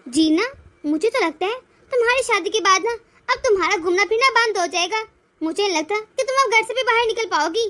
जीना, मुझे तो लगता है तुम्हारी शादी के बाद ना अब तुम्हारा घूमना फिरना बंद हो जाएगा। मुझे नहीं लगता कि तुम अब घर से भी बाहर निकल पाओगी।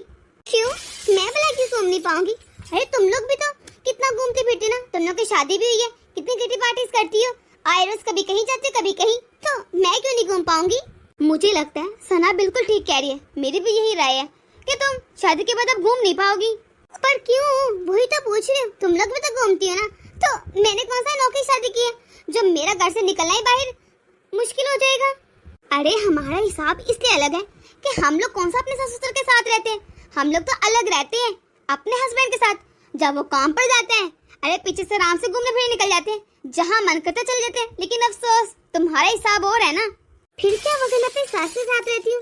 क्यों? मैं भला क्यों घूम नहीं पाऊंगी? अरे तुम लोग भी तो कितना घूमते फिरते ना। तुम लोग की शादी भी हुई है, कितनी किटी पार्टीज करती हो, आए रोज कभी कहीं जाते कभी कहीं, तो मैं क्यों नहीं घूम पाऊंगी? मुझे लगता है सना बिल्कुल ठीक कह रही है। मेरी भी यही राय है कि तुम शादी के बाद अब घूम नहीं पाओगी। पर क्यों? वही तो पूछ रही हूँ, तुम लोग भी तो घूमती हो ना। तो मैंने कौन सा नौकरी शादी की है जो मेरा घर से निकलना ही बाहर मुश्किल हो जाएगा? अरे हमारा हिसाब इसलिए अलग है कि हम लोग कौन सा अपने ससुर ससुर के साथ रहते हैं। हम लोग तो अलग रहते हैं अपने हस्बैंड के साथ। जब वो काम पर जाते हैं, अरे पीछे से आराम से घूमने फिरने निकल जाते हैं, जहाँ मन करता चले जाते हैं। लेकिन अफसोस तुम्हारा हिसाब और है ना। फिर क्या अगर मैं अपनी सास के साथ रहती हूँ,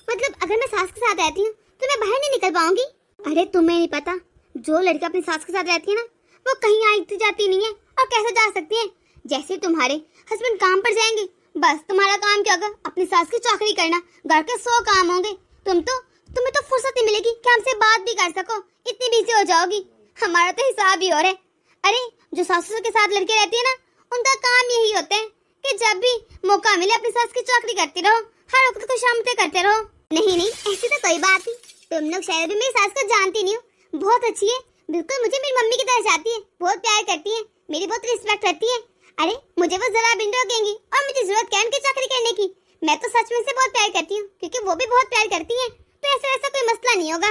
मतलब अगर मैं सास के साथ रहती हूँ तो मैं बाहर नहीं निकल पाऊंगी। अरे तुम्हें नहीं पता, जो लड़की अपनी सास के साथ रहती है ना, वो कहीं आती जाती नहीं है। और कैसे जा सकती है? जैसे तुम्हारे हस्बैंड काम पर जाएंगे, बस तुम्हारा काम क्या होगा? अपनी सास की चाकरी करना। घर के 100 काम होंगे। तुम्हें तो फुर्सत नहीं मिलेगी कि हमसे बात भी कर सको, इतनी बिजी हो जाओगी। हमारा तो हिसाब ही और है। अरे जो सास ससुर के साथ लड़के रहती है ना, उनका काम यही होता है कि जब भी मौका मिले अपनी सास की चाकरी करती रहो, हर वक्त को शामते करते रहो। नहीं, ऐसी तो कोई बात नहीं। तुम लोग शायद मेरी सास को जानती नहीं हो। बहुत अच्छी है, बिल्कुल मुझे मेरी मम्मी की तरह चाहती है, बहुत प्यार करती है, मेरी बहुत रिस्पेक्ट करती है। अरे मुझे वो जरा भी नहीं रोकेंगी और मुझे जरूरत क्या उनकी चाकरी करने की। मैं तो सच में से बहुत प्यार करती हूँ, क्योंकि वो भी बहुत प्यार करती है। तो ऐसा कोई मसला नहीं होगा।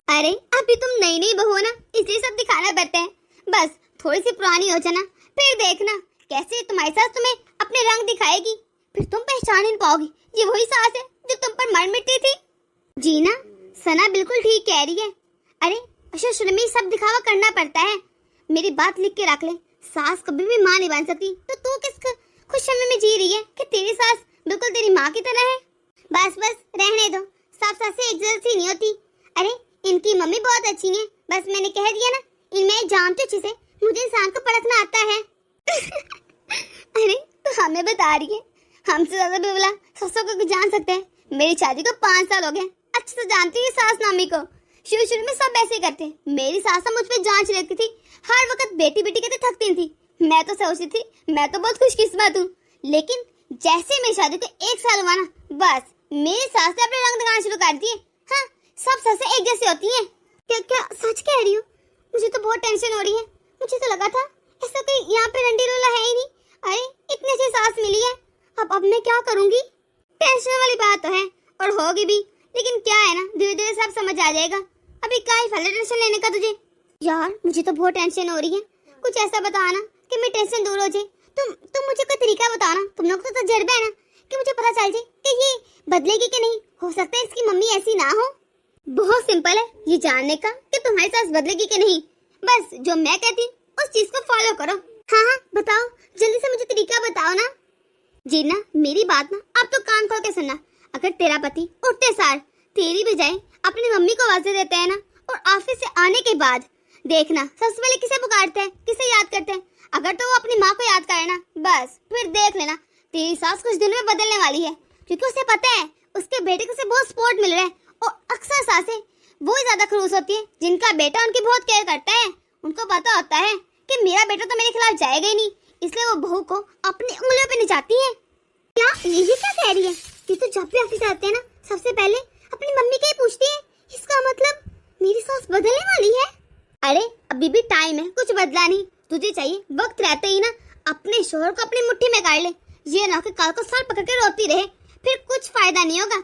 अरे अभी तुम नई बहू हो ना, इसलिए सब दिखाना पड़ता है। बस थोड़ी सी पुरानी हो जाना, फिर देखना कैसे तुम्हारी सास तुम्हें अपने रंग दिखाएगी। फिर तुम पहचान नहीं पाओगी, ये वही सास है जो तुम पर मर मिटती थी। जीना, सना बिल्कुल ठीक कह रही है। अरे ससुर में सब दिखावा करना पड़ता है। मेरी बात लिख के रख ले, सास कभी भी माँ नहीं बन सकती। तो तू किस खुशहाली में जी रही है कि तेरी सास बिल्कुल तेरी माँ की तरह है? बस रहने दो, सास से एक जैसी नहीं होती। अरे इनकी मम्मी बहुत अच्छी है, बस मैंने कह दिया ना, इनमें जानती अच्छे से, मुझे इंसान को परखना आता है। अरे तो हमें बता रही है, हमसे ज्यादा बेवला ससुर को जान सकते हैं। मेरी शादी को 5 साल हो गए, अच्छे से जानती हूँ सास नामी को। शुरू में सब ऐसे करते। मेरी सास मुझ पे जांच लेती थी, हर वक्त बेटी कहते थकती थी। मैं तो सोचती थी मैं तो बहुत खुशकिस्मत हूँ। लेकिन जैसे मेरी शादी को 1 साल हुआ ना, बस मेरी सास ने अपने रंग दिखाना शुरू कर दिए। हाँ, सब सासें एक जैसी होती हैं। क्या सच कह रही हो? मुझे तो बहुत टेंशन हो रही है। मुझे तो लगा था ऐसा कोई यहाँ पे रंडी रोला है ही नहीं। अरे इतनी अच्छी सास मिली है, अब मैं क्या करूंगी? टेंशन वाली बात तो है और होगी भी, लेकिन क्या है ना, धीरे धीरे सब समझ आ जाएगा। अभी क्या ही फल टेंशन लेने का तुझे? यार मुझे तो बहुत टेंशन हो रही है। कुछ ऐसा बताना कि मेरी टेंशन दूर हो जाए। तुम मुझे कोई तरीका बताओ ना। तुम लोग तो तजर्बा है ना, कि मुझे पता चल जाए कि ये बदलेगी कि नहीं। हो सकता है इसकी मम्मी ऐसी ना हो। बहुत सिंपल है ये जानने का कि तुम्हारी सास बदलेगी कि नहीं। बस जो मैं कहती उस चीज को फॉलो करो। हाँ बताओ, जल्दी से मुझे तरीका बताओ ना। जीना, मेरी बात ना अब तो कान खोल के सुनना। अगर तेरा पति उठते सार तेरी बजाय अपनी मम्मी को आवाज देता है ना, और ऑफिस से आने के बाद देखना सबसे पहले किसे पुकारता है, किसे याद करता है। अगर तो वो अपनी माँ को याद करे ना, बस फिर देख लेना तेरी सास कुछ दिनों में बदलने वाली है। क्योंकि उसे पता है उसके बेटे को से बहुत सपोर्ट मिल रहा है। और अक्सर सासें वो ही ज्यादा खड़ूस होती है जिनका बेटा उनकी बहुत केयर करता है। उनको पता होता है कि मेरा बेटा तो मेरे खिलाफ जाएगा ही नहीं, इसलिए वो बहू को अपनी उंगलियों पे नचाती है। क्या ये क्या कह रही है? ये तो जब भी ऑफिस आते हैं ना, सबसे पहले अपनी मम्मी का ही पूछती है। इसका मतलब मेरी सास बदलने वाली है। अरे अभी भी टाइम है, कुछ बदला नहीं। तुझे चाहिए वक्त रहते ही ना अपने शोहर को अपनी मुट्ठी में गाड़ ले। ये ना कि कल को सर पकड़ के रोती रहे, फिर कुछ फायदा नहीं होगा।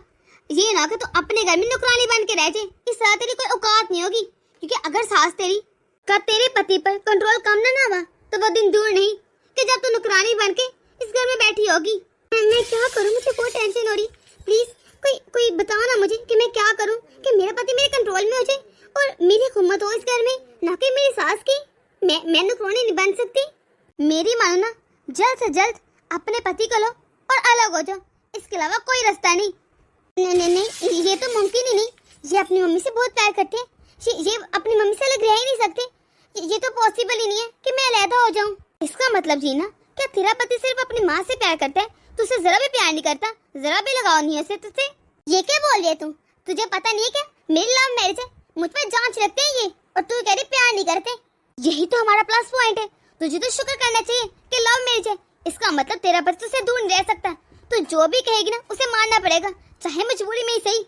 ये ना कि तो अपने घर में नुकरानी बन के रह जाए, इस तरह तेरी कोई औकात नहीं होगी। क्योंकि अगर सास तेरी का तेरे पति पर कंट्रोल कम ना हुआ, तो वो दिन दूर नहीं कि जब तू नुकरानी बन के इस घर में बैठी होगी। मैं क्या करूं? मुझे बहुत टेंशन हो रही। प्लीज कोई बताओ ना मुझे कि मैं क्या करूं कि मेरा पति मेरे कंट्रोल में हो जाए और मेरी हुकूमत हो इस घर में, ना कि मेरी सास की। मैं नुकरानी नहीं बन सकती। मेरी मानो ना, जल्द से जल्द अपने पति को लो और अलग हो जाओ। इसके अलावा कोई रास्ता नहीं। नहीं, ये तो मुमकिन ही नहीं। ये अपनी मम्मी से बहुत प्यार करते हैं। ये अपनी मम्मी से अलग रह ही नहीं सकते। ये तो पॉसिबल ही नहीं है कि मैं अलहदा हो जाऊं। इसका मतलब जीना, क्या तेरा पति सिर्फ अपनी माँ से प्यार करता है, तुझसे जरा भी प्यार नहीं करता? जरा भी लगाव नहीं है तुझसे? ये क्या बोल रही है तू? तुझे पता नहीं है क्या मेरी लव मैरिज है? मुझ पर जांच रखते हैं ये, और तू कह रही प्यार नहीं करते। यही तो हमारा प्लस पॉइंट है। तुझे तो शुक्र करना चाहिए कि लव मैरिज है, इसका मतलब तेरा पति तुझसे दूर नहीं रह सकता। तू जो भी कहेगी ना उसे मानना पड़ेगा, चाहे मजबूरी में ही सही।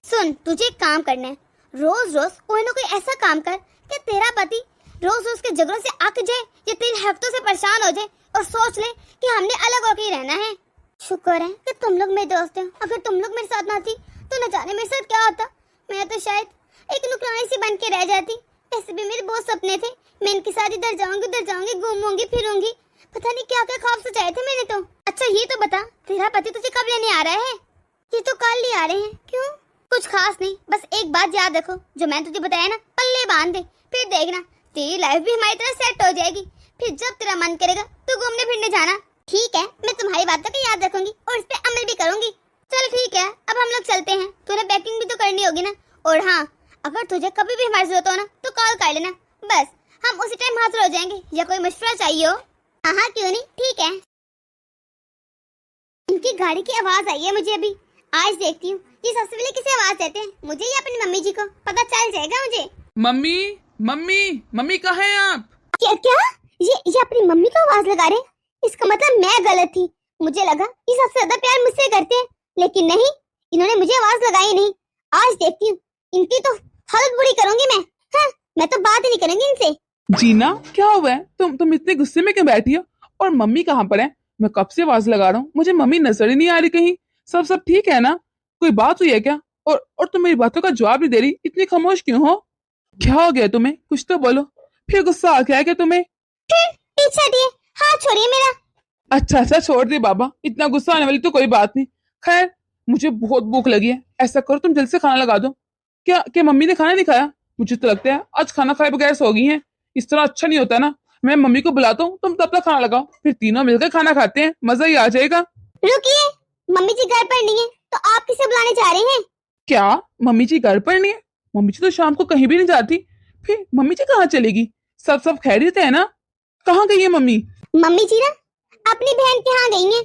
सुन, तुझे एक काम करना है, रोज रोज कोई ना कोई ऐसा काम कर कि तेरा पति रोज रोज के झगड़ों से अक जाए या तेरी हरकतों से परेशान हो जाए और सोच ले कि हमने अलग होकर ही रहना है। शुक्र है कि तुम लोग मेरे दोस्त हैं, अगर तुम लोग मेरे साथ ना थी तो न जाने मेरे साथ क्या होता। मैं तो शायद एक नुकरानी सी बन के रह जाती। ऐसे भी मेरे बहुत सपने थे, मैं इनके साथ इधर जाऊंगी, घूमूंगी फिरूंगी, पता नहीं क्या क्या ख्वाब सजाए थे मैंने तो। अच्छा ये तो बता, तेरा पति तुझे कब लेने आ रहा है? ये तो कल ही आ रहे हैं। क्यों? कुछ खास नहीं, बस एक बात याद रखो, जो मैं तुझे बताया ना पल्ले बांध दे, फिर देखना तेरी लाइफ भी हमारी तरह सेट हो जाएगी। फिर जब तेरा मन करेगा तो घूमने फिरने जाना। ठीक है, मैं तुम्हारी बातों को याद रखूंगी और इस पे अमल भी करूंगी। चल ठीक है, अब हम लोग चलते हैं, तूने पैकिंग भी तो करनी होगी ना। और हाँ, अगर तुझे कभी भी हमारी जरूरत हो ना तो कॉल कर लेना, बस हम उसी टाइम हाजिर हो जाएंगे, या कोई मशवरा चाहिए हो। हाँ क्यों नहीं, ठीक है। इनकी गाड़ी की आवाज आई है मुझे अभी, आज देखती हूँ ये सबसे पहले किसे आवाज देते हैं, मुझे या अपनी मम्मी जी को? पता चल जाएगा मुझे। मम्मी मम्मी मम्मी कहाँ हैं आप? क्या क्या? ये अपनी मम्मी को आवाज लगा रहे? इसका मतलब मैं गलत थी, मुझे लगा ये सबसे ज्यादा प्यार मुझसे करते हैं, लेकिन नहीं, इन्होंने मुझे आवाज लगाई नहीं। आज देखती हूँ इनकी तो हालत बुरी करूंगी मैं। हाँ, मैं तो बात ही नहीं करूंगी इनसे। जीना क्या हुआ है? तुम इतने गुस्से में क्यों बैठी हो? और मम्मी कहाँ पर है? मैं कब से आवाज लगा रहा हूँ, मुझे मम्मी नजर ही नहीं आ रही कहीं। सब ठीक है ना? कोई बात हुई है क्या? और तुम मेरी बातों का जवाब नहीं दे रही, इतनी खामोश क्यों हो? क्या हो गया तुम्हें? कुछ तो बोलो। फिर गुस्सा आ गया क्या तुम्हें? पीछे हटिए, हाथ छोड़िए मेरा। अच्छा छोड़ दे बाबा, इतना गुस्सा आने वाली तो कोई बात नहीं। खैर, मुझे बहुत भूख लगी है, ऐसा करो तुम जल्द से खाना लगा दो। क्या मम्मी ने खाना नहीं खाया? मुझे तो लगता है आज खाना खाए बगैर सो गई हैं। इस तरह अच्छा नहीं होता ना। मैं मम्मी को बुलाता हूँ, तुम तब तक खाना लगाओ, फिर तीनों मिलकर खाना खाते हैं, मजा ही आ जाएगा। रुकिए, मम्मी जी घर पर नहीं है तो आप किसे बुलाने जा रहे हैं? क्या मम्मी जी घर पर नहीं है? मम्मी जी तो शाम को कहीं भी नहीं जाती, फिर मम्मी जी कहाँ चलेगी? सब खैरियत है ना? कहाँ गई है मम्मी? मम्मी जी ना अपनी बहन के यहाँ गई हैं,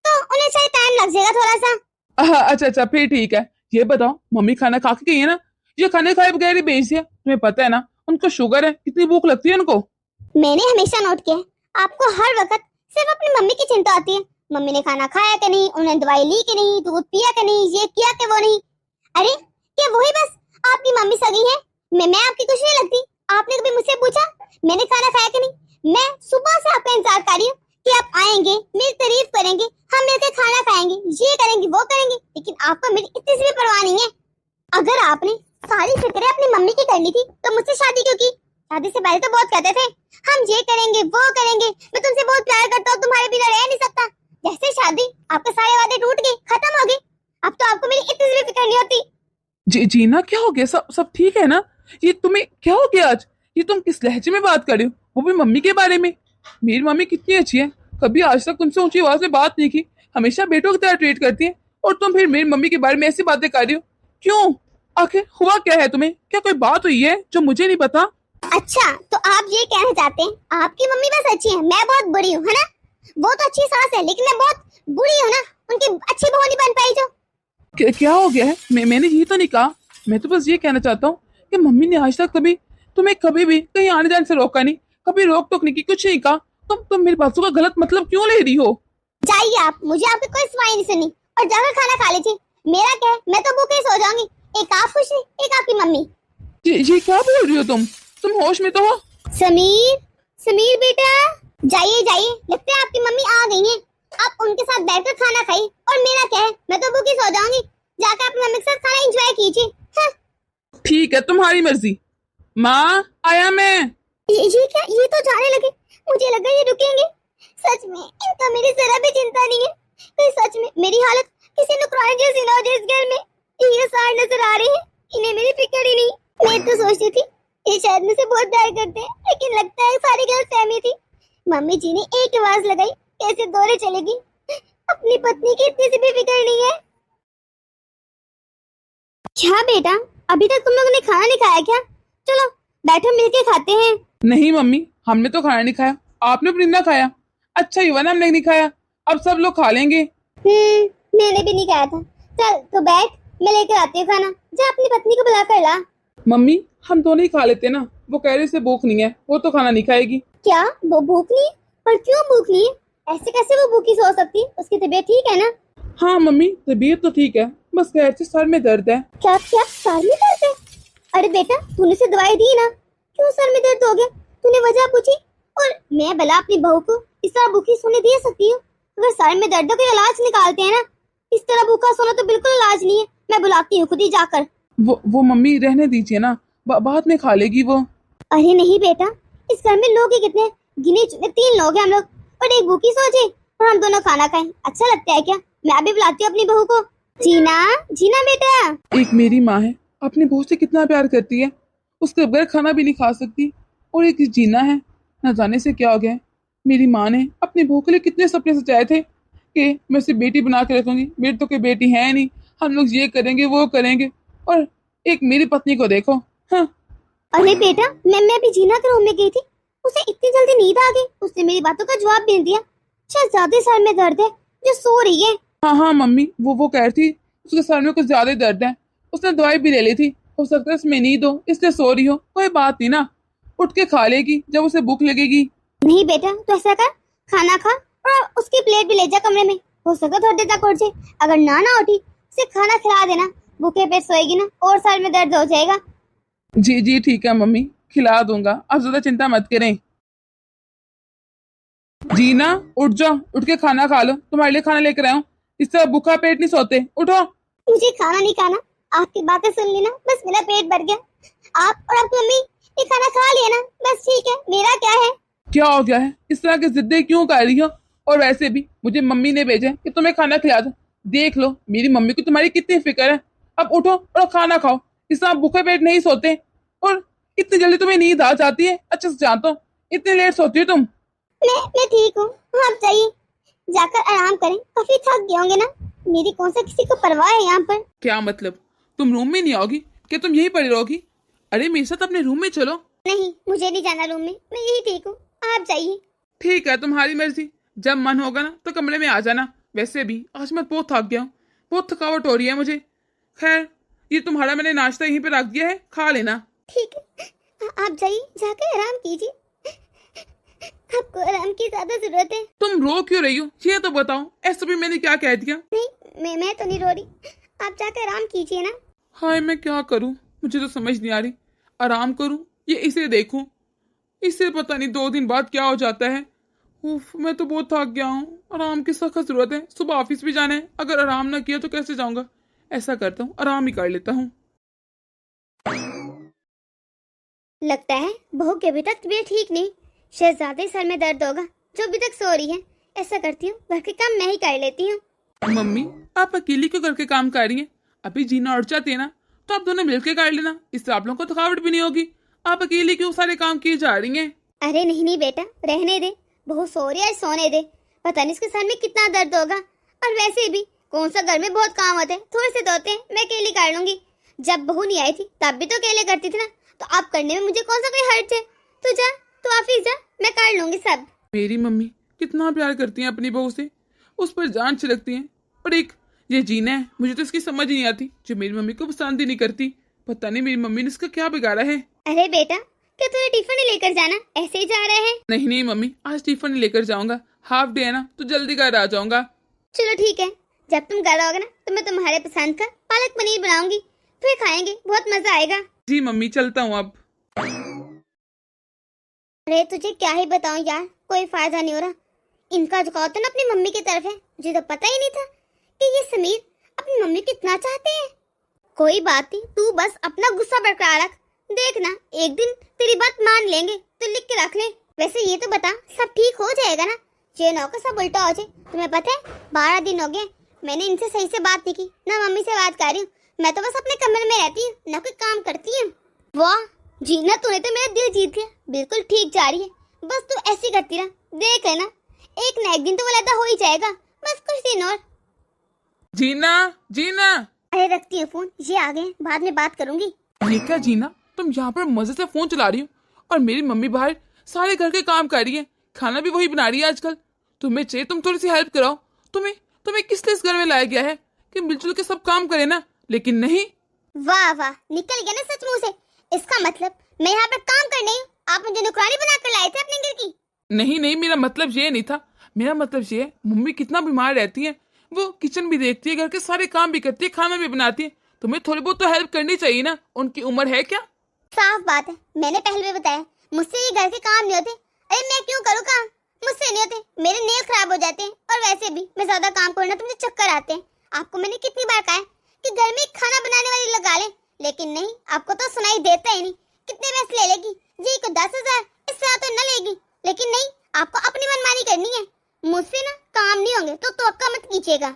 तो उन्हें शायद टाइम लग जाएगा थोड़ा सा। अच्छा फिर ठीक है। ये बताओ, मम्मी खाना खा के गई है ना? ये खाने खाए बगैर ही बेच दिया? तुम्हें पता है ना उनको शुगर है, कितनी भूख लगती है उनको। मैंने हमेशा नोट किया है, आपको हर वक्त सिर्फ अपनी मम्मी की चिंता आती है। मम्मी ने खाना खाया कि नहीं, उन्हें दवाई ली कि नहीं, दूध पिया कि नहीं, ये किया कि वो नहीं। अरे क्या वही बस आपकी मम्मी सगी है? मैं आपकी कुछ नहीं लगती? आपने कभी मुझसे पूछा मैंने खाना खाया कि नहीं? मैं सुबह से आपका इंतजार कर रही हूँ कि आप आएंगे, मेरी तारीफ करेंगे, हम मिलकर खाना खाएंगे, ये करेंगे वो करेंगे, लेकिन आपको मेरी इतनी सी भी परवाह नहीं है। अगर आपने सारी फिक्रें अपनी मम्मी की करनी थी तो मुझसे शादी क्यों की? शादी से पहले तो बहुत कहते थे हम ये करेंगे वो करेंगे, मैं तुमसे बहुत प्यार करता हूँ, तुम्हारे बिना रह नहीं सकता। जैसे शादी आपके सारे वादे टूट गए, खत्म हो गए, अब तो आपको मेरी इतनी सी भी फिक्र नहीं होती। जीना क्या हो गया? सब ठीक है ना? ये तुम्हें क्या हो गया आज? ये तुम किस लहजे में बात कर रहे हो, वो भी मम्मी के बारे में? मेरी मम्मी कितनी अच्छी है, कभी आज तक तुमसे ऊंची आवाज में बात नहीं की, हमेशा बेटों की तरह ट्रीट करती है, और तुम फिर मेरी मम्मी के बारे में ऐसी बातें कर रही हो? क्यों? आखिर हुआ क्या है तुम्हें? क्या कोई बात हुई है जो मुझे नहीं पता? अच्छा तो आप ये कहना चाहते हैं आपकी मम्मी बस अच्छी है, मैं बहुत बुरी हूँ, है ना? वो तो अच्छी सास है लेकिन मैं बहुत बुरी हूँ ना, उनकी अच्छी बहू नहीं बन पाई जो। क्या हो गया है? मैंने ये तो नहीं कहा, मैं तो बस ये कहना चाहता हूँ कि मम्मी ने आज तक तुम्हें कभी भी कहीं आने जाने से रोका नहीं, कभी रोक टोक नहीं की, कुछ नहीं कहा। तुम मेरी बातों का गलत मतलब क्यों ले रही हो? जाइए आप, मुझे आपकी कोई सुनाई नहीं सुनी, और जाकर खाना खा लीजिए। मेरा क्या है, मैं तो भूखे सो जाऊंगी। एक आप खुश नहीं, एक आपकी मम्मी। ये क्या बोल रही हो तुम होश में तो हो? समीर बेटा जाइए, लगता है आपकी मम्मी आ गई हैं। आप उनके साथ बैठकर खाना खाइए, और मेरा क्या है, मैं तो भूखी सो जाऊंगी। जाकर अपनी मम्मी के साथ खाना एंजॉय कीजिए। हाँ। ठीक है, तुम्हारी मर्जी। माँ आया मैं। ये क्या, ये तो जाने लगे, मुझे लगा ये रुकेंगे। सच में इनका मेरी जरा भी चिंता नहीं है। तो सच में मेरी हालत किसी नुकरानी जैसी ना हो जाए इस घर में। ये सार नजर आ रहे हैं, इन्हें मेरी फिक्र ही नहीं। मैं तो सोचती थी ये शायद मुझसे बहुत प्यार करते हैं, लेकिन लगता है सारी गलतफहमी थी। मम्मी जी ने एक आवाज लगाई, कैसे दौड़े चलेगी। अपनी पत्नी की इतनी सी भी फिक्र नहीं है। क्या बेटा, अभी तक तुम लोगों ने खाना नहीं खाया क्या? चलो बैठो मिलके खाते हैं। नहीं मम्मी, हमने तो खाना नहीं खाया, आपने भी ना खाया। अच्छा ही हुआ ना हमने नहीं खाया, अब सब लोग खा लेंगे। मैंने भी नहीं खाया था। चल तो बैठ, मैं लेकर आती हूँ खाना। जा अपनी पत्नी को बुला कर ला। मम्मी हम दोनों ही खा लेते ना, वो कह रही से भूख नहीं है, वो तो खाना नहीं खाएगी। क्या वो भूख नहीं है? पर क्यों भूख नहीं है? ऐसे कैसे वो भूखी सो सकती है? उसकी तबीयत ठीक है ना? हाँ मम्मी, तबीयत तो ठीक है, बस खैर से सर में दर्द है। क्या क्या सर में दर्द है? अरे बेटा तूने उसे दवाई दी ना, क्यों सर में दर्द हो गया? तूने वजह पूछी? और मैं भला अपनी बहू को इस तरह भूखी सोने दे सकती हूँ? अगर सर में दर्द है तो इलाज निकालते हैं ना, इस तरह भूखा सोना तो बिल्कुल इलाज नहीं है। मैं बुलाती हूँ खुद ही जाकर। वो मम्मी रहने दीजिए ना, बाद में खा लेगी वो। अरे नहीं बेटा, इस घर में लोग ही कितने, गिने चुने 3 लोग हैं हम लोग, और एक भूखी सो जाए और हम दोनों खाना खाएं, अच्छा लगता है क्या? मैं अभी बुलाती हूँ अपनी बहू को। जीना, जीना बेटा। एक मेरी माँ है, अपनी बहू से कितना प्यार करती है, उसके बगैर खाना भी नहीं खा सकती। और एक जीना है, न जाने से क्या हो गया है। मेरी माँ ने अपनी बहू के लिए कितने सपने सजाए थे कि मैं उसे बेटी बना के रखूंगी, मेरी तो कोई बेटी है नहीं, हम लोग ये करेंगे वो करेंगे। और एक मेरी पत्नी को देखो। हाँ। अरे बेटा, मैं भी जीना के रूम में गई थी, उसे इतनी जल्दी नींद आ गई, उसने मेरी बातों का जवाब भी नहीं दिया। शायद ज्यादा सर में दर्द है जो सो रही है। हाँ हाँ मम्मी, वो कह रही थी उसके सर में कुछ ज्यादा ही दर्द है, उसने दवाई भी ले ली थी, हो सकता है इसमें नींद हो इसलिए सो रही हो। कोई बात नहीं ना, उठ के खा लेगी जब उसे भूख लगेगी। नहीं बेटा, तो ऐसा कर, खाना खा और उसकी प्लेट भी ले जा कमरे में, हो सकता थोड़ी देर तक उठ जाए। अगर ना उठी उसे खाना खिला देना, भूखे पेट सोएगी ना और सर में दर्द हो जाएगा। जी जी ठीक है मम्मी, खिला दूंगा, आप ज्यादा चिंता मत करें। जीना उठ जाओ, उठ के खाना खा लो, तुम्हारे लिए खाना लेकर आया हूँ, इस तरह भूखा पेट नहीं सोते, उठो। मुझे खाना नहीं खाना, आपकी बातें सुन ली ना, बस मेरा पेट भर गया। आप और आपकी मम्मी ये खाना खा लिया ना, बस ठीक है, मेरा क्या है? क्या हो गया है, इस तरह की जिद्दें क्यों कर रही हो? और वैसे भी मुझे मम्मी ने भेजा है कि तुम्हें खाना खिला दो। देख लो मेरी मम्मी को तुम्हारी कितनी फिक्र है। अब उठो और खाना खाओ, इस तरह भूखे पेट नहीं सोते। और इतनी जल्दी तुम्हें नींद आ जाती है, अच्छे से जानता हूँ, इतनी लेट सोती हो तुम। मैं ठीक हूँ, आप जाइए, जाकर आराम करें, काफी थक गए होंगे ना। मेरी कौन सा किसी को परवाह है यहाँ पर? क्या मतलब, तुम रूम में नहीं आओगी क्या? तुम यहीं पड़ी रहोगी? अरे मेरे साथ अपने रूम में चलो। नहीं, मुझे नहीं जाना रूम में, मैं यही ठीक हूँ, आप जाइए। ठीक है, तुम्हारी मर्जी, जब मन होगा ना तो कमरे में आ जाना। वैसे भी आज मैं बहुत थक गया हूँ, बहुत थकावट हो रही है मुझे। खैर ये तुम्हारा मैंने नाश्ता यहीं पे रख दिया है, खा लेना। ठीक है, आप जाइए, जाकर आराम कीजिए, आपको आराम की ज्यादा जरूरत है। तुम रो क्यों रही हो ये तो बताओ, ऐसा भी मैंने क्या कह दिया? नहीं, मैं तो नहीं रो रही, आप जाकर आराम कीजिए ना। हाय मैं क्या करूं, मुझे तो समझ नहीं आ रही, आराम करूं ये इसे देखूं, इससे पता नहीं 2 दिन बाद क्या हो जाता है। उफ, मैं तो बहुत थक गया हूँ, आराम की सख्त जरूरत है, सुबह ऑफिस भी जाना है, अगर आराम ना किया तो कैसे जाऊंगा। ऐसा करता हूँ, आराम ही कर लेता हूँ। लगता है बहू के अभी तक तबीयत ठीक नहीं, शायद ज्यादा सर में दर्द होगा जो अभी तक सो रही है। ऐसा करती हूँ, घर के काम मैं ही कर लेती हूँ। मम्मी आप अकेली क्यों करके काम कर रही हैं? अभी जीना उठ जाती है ना तो आप दोनों मिलकर कर लेना, इससे आप लोगों को थकावट भी नहीं होगी। आप अकेली क्यों सारे काम किए जा रही हैं? अरे नहीं बेटा, रहने दे, बहू सो रही है, सोने दे, पता नहीं इसके सर में कितना दर्द होगा। और वैसे भी कौन सा घर में बहुत काम होते हैं, थोड़े से तो होते हैं, मैं अकेली कर लूंगी। जब बहू नहीं आई थी तब भी तो अकेले करती थी ना, तो आप करने में मुझे कौन सा कोई हर्ज है? तो जा, तो ऑफिस जा, मैं कर लूंगी सब। मेरी मम्मी कितना प्यार करती हैं अपनी बहू से, उस पर जान छिड़कती हैं। और एक ये जीना है, मुझे तो इसकी समझ ही नहीं आती, जो मेरी मम्मी को पसंद ही नहीं करती। पता नहीं मेरी मम्मी ने इसका क्या बिगाड़ा है। अरे बेटा, क्या तुझे टिफिन नहीं लेकर जाना, ऐसे ही जा रहे हैं? नहीं नहीं मम्मी, आज टिफिन नहीं लेकर जाऊंगा, हाफ डे है ना तो जल्दी घर आ जाऊंगा। चलो ठीक है, जब तुम घर आओगे ना तो मैं तुम्हारे पसंद का पालक पनीर बनाऊंगी, फिर खाएंगे, बहुत मजा आएगा। जी मम्मी, चलता हूँ अब। अरे तुझे क्या ही बताऊं यार, कोई फायदा नहीं हो रहा। इनका झुकाव तो ना अपनी मम्मी की तरफ है, मुझे तो पता ही नहीं था कि ये समीर अपनी मम्मी को इतना चाहते हैं। कोई बात नहीं, तू बस अपना गुस्सा बरकरार रख, देखना एक दिन तेरी बात मान लेंगे, तो लिख के रख ले। वैसे ये तो बता, सब ठीक हो जाएगा ना? ये ना हो सब उल्टा हो जाए। तुम्हें पता है 12 दिन हो गए मैंने इनसे सही से बात नहीं की, ना मम्मी से बात कर रही हूँ, मैं तो बस अपने कमरे में रहती हूँ, ना कोई काम करती हूँ। वाह जीना, तूने तो मेरा दिल जीत लिया, बिल्कुल ठीक जा रही है, बस तू ऐसी करती रह, देख लेना एक न एक दिन तो वो लदा हो ही जाएगा, बस कुछ दिन और। जीना जीना। अरे रखती हूँ फोन, ये आ गए, बाद में बात करूंगी। ये क्या जीना, तुम यहाँ पर मजे से फोन चला रही हो और मेरी मम्मी बाहर सारे घर के काम कर रही है, खाना भी वही बना रही है आजकल। तुम्हें चाहिए तुम थोड़ी सी हेल्प कराओ। तुम्हें तुम्हें किस लिए इस घर में लाया गया है कि मिलजुल के सब काम करे ना, लेकिन नहीं। वाह वाह, निकल गया ना सच मुंह से। इसका मतलब मैं यहाँ पर काम करने हूँ, आप मुझे नौकरानी बनाकर लाए थे अपने घर की? नहीं नहीं, मेरा मतलब ये नहीं था, मेरा मतलब ये है, मम्मी कितना बीमार रहती है, वो किचन भी देखती है, घर के सारे काम भी करती है, खाना भी बनाती है, तुम्हें थोड़ी बहुत तो हेल्प करनी चाहिए ना। उनकी उम्र है क्या? साफ बात है, मैंने पहले भी बताया मुझसे ये घर के काम नहीं होते। अरे मैं क्यों करूँ काम, मुझसे नहीं होते, मेरे नेल खराब हो जाते हैं और वैसे भी मैं ज्यादा काम करूँ ना तो मुझे चक्कर आते हैं। आपको मैंने कितनी बार कहा है कि घर में एक खाना बनाने वाली लगा ले, लेकिन नहीं, आपको तो सुनाई देता ही नहीं। कितने पैसे ले लेगी जी को? 10,000, इससे ज्यादा तो न लेगी। लेकिन नहीं, आपको अपनी मनमानी करनी है, मुझसे ना काम नहीं होंगे तो तवक्का मत कीजिएगा।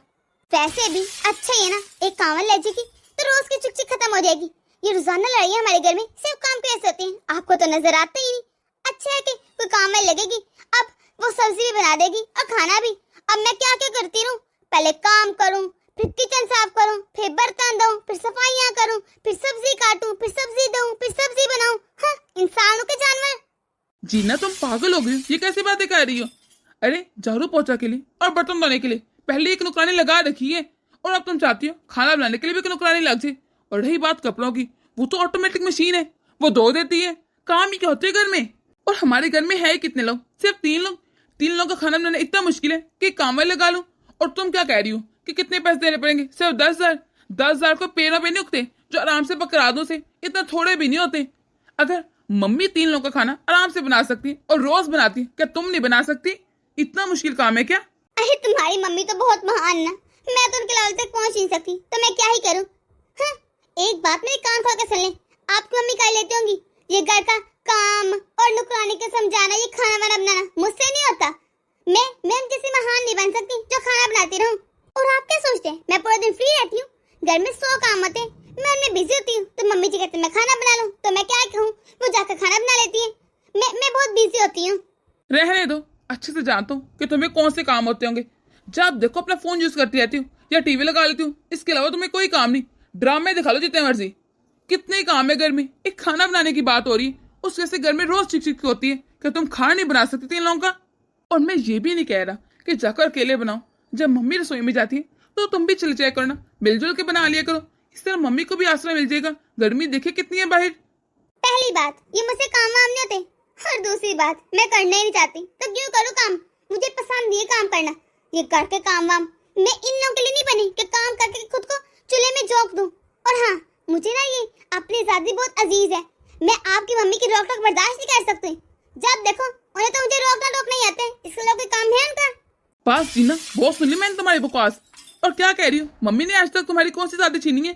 वैसे भी अच्छा ही है ना, एक कांवल ले जाएगी तो रोज की चिक खत्म हो जाएगी। ये रोजाना लड़ाइयाँ हमारे घर में सिर्फ काम पे ऐसे होते हैं, आपको तो नजर आता ही नहीं। अच्छा है कि कोई काम में लगेगी, अब वो सब्जी भी बना देगी और खाना भी। अब मैं क्या क्या करती रहूं, पहले काम करूं, फिर किचन साफ करूं, फिर बर्तन धोऊं, फिर सफाइयां करूं, फिर सब्जी काटूं, फिर सब्जी धोऊं, फिर सब्जी बनाऊं। हाँ, इंसानों के जानवर। जीना तुम पागल हो गई हो, ये कैसी बातें कर रही हो? अरे झाड़ू पोछा के लिए और बर्तन धोने के लिए पहले एक नौकरानी लगा रखी है, और अब तुम चाहती हो खाना बनाने के लिए भी एक नौकरानी लग जाए। और रही बात कपड़ों की, वो तो ऑटोमेटिक मशीन है, वो धो देती है। काम ही क्या होते हैं घर में? और हमारे घर में है कितने लोग? सिर्फ 3 लोग। 3 लोगों का खाना बनाना इतना मुश्किल है कि काम वाले लगा लूं। और तुम क्या कह रही हो कि कितने पैसे देने पड़ेंगे? सिर्फ 10,000। 10,000 को पैरों पे नहीं उगते जो आराम से पकड़ा दो से, इतना थोड़े भी नहीं होते। अगर मम्मी 3 लोगों का खाना आराम से बना सकती है और रोज बनाती है, क्या तुम नहीं बना सकती? इतना मुश्किल काम है क्या? अरे तुम्हारी मम्मी तो बहुत महान ना, मैं तो उनके लेवल तक पहुंच नहीं सकती, तो मैं क्या ही करूं? हाँ, एक बात मेरे कान खोल कर सुन ले, आपकी मम्मी कर लेती होंगी ये घर का काम और नौकरानी को समझाना, ये खाना वाना बनाना मुझसे नहीं होता। मैं किसी महान नहीं बन सकती जो खाना बनाती रहूं। और आप क्या सोचते हैं मैं पूरा दिन फ्री रहती हूँ? घर में 100 काम होते हैं, मैं उनमें बिजी होती हूँ, तो मम्मी जी कहते हैं मैं खाना बना लूं, तो मैं क्या कहूँ, वो जाकर खाना बना लेती है। मैं बहुत बिजी होती हूँ। रहने दो, अच्छे से जानता हूँ कि तुम्हें कौन से काम होते होंगे। जब देखो अपना फोन यूज करती रहती हूँ या टीवी लगा लेती हूँ, इसके अलावा तुम्हें कोई काम नहीं। ड्रामे दिखा लो जितने मर्जी, कितने काम है घर में। एक खाना बनाने की बात हो रही है, उसके से घर में रोज चिक होती है कि तुम खाना नहीं बना सकती 3 लोगों का। और मैं ये भी नहीं कह रहा कि जाकर अकेले बनाओ, जब मम्मी रसोई में जाती है तो तुम भी चले जाया करो ना, मिलजुल के बना लिया करो। इस तरह मम्मी को भी आसरा मिल जाएगा। गर्मी देखे कितनी है बाहर। पहली बात, ये मुझसे काम वाम नहीं होते, और दूसरी बात, मैं करना ही नहीं चाहती, तो क्यों करूँ काम? मुझे पसंद नहीं है काम करना। ये घर के काम वाम मैं इन लोगों के लिए नहीं बनी कि काम करके खुद को चूल्हे में झोंक दूं। और हाँ, मुझे ना ये अपनी आजादी बहुत अजीज है, मैं आपकी मम्मी की रोक टोक बर्दाश्त नहीं कर सकती। जब देखो उन्हें तो मुझे रोकना टोकना ही आता है, इसके लिए कोई काम है उनका? बस जीना, बहुत सुन ली मैंने तुम्हारी बकवास। और क्या कह रही हो? मम्मी ने आज तक तुम्हारी कौन सी शादी छीनी है?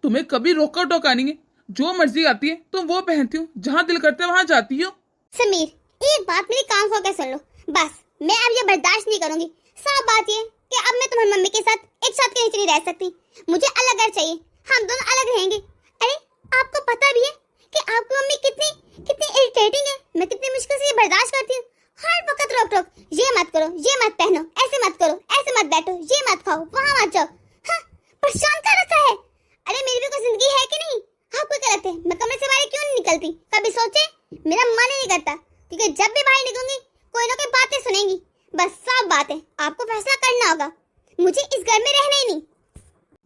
तुम्हें कभी रोका टोका नहीं है, जो मर्जी आती है तुम वो पहनती हो, जहाँ दिल करता है वहाँ जाती हो। समीर, एक बात मेरी कान खोल के सुन लो, बस मैं अब ये बर्दाश्त नहीं करूंगी। साफ बात ये कि अब मैं तुम्हारी मम्मी के साथ एक छत के नीचे नहीं रह सकती, मुझे अलग घर चाहिए, हम दोनों अलग रहेंगे। अरे आपको पता भी है कि आपकी मम्मी कितनी इरिटेटिंग है, मैं कितनी मुश्किल से ये बर्दाश्त करती हूँ। हर वक्त रोक टोक, ये मत करो, ये मत पहनो, ऐसे मत करो, ऐसे मत बैठो, ये मत खाओ, वहाँ मत जाओ। हाँ, परेशान कर रखा है। अरे मेरी भी कोई जिंदगी है कि नहीं? आपको क्या लगता है मैं कमरे से बाहर क्यों नहीं निकलती? कभी सोचे? मेरा मन ही नहीं करता, क्योंकि जब भी बाहर निकलूंगी कोई ना कोई बातें सुनेंगी। बस साफ बात है, आपको फैसला करना होगा, मुझे इस घर में रहना ही नहीं।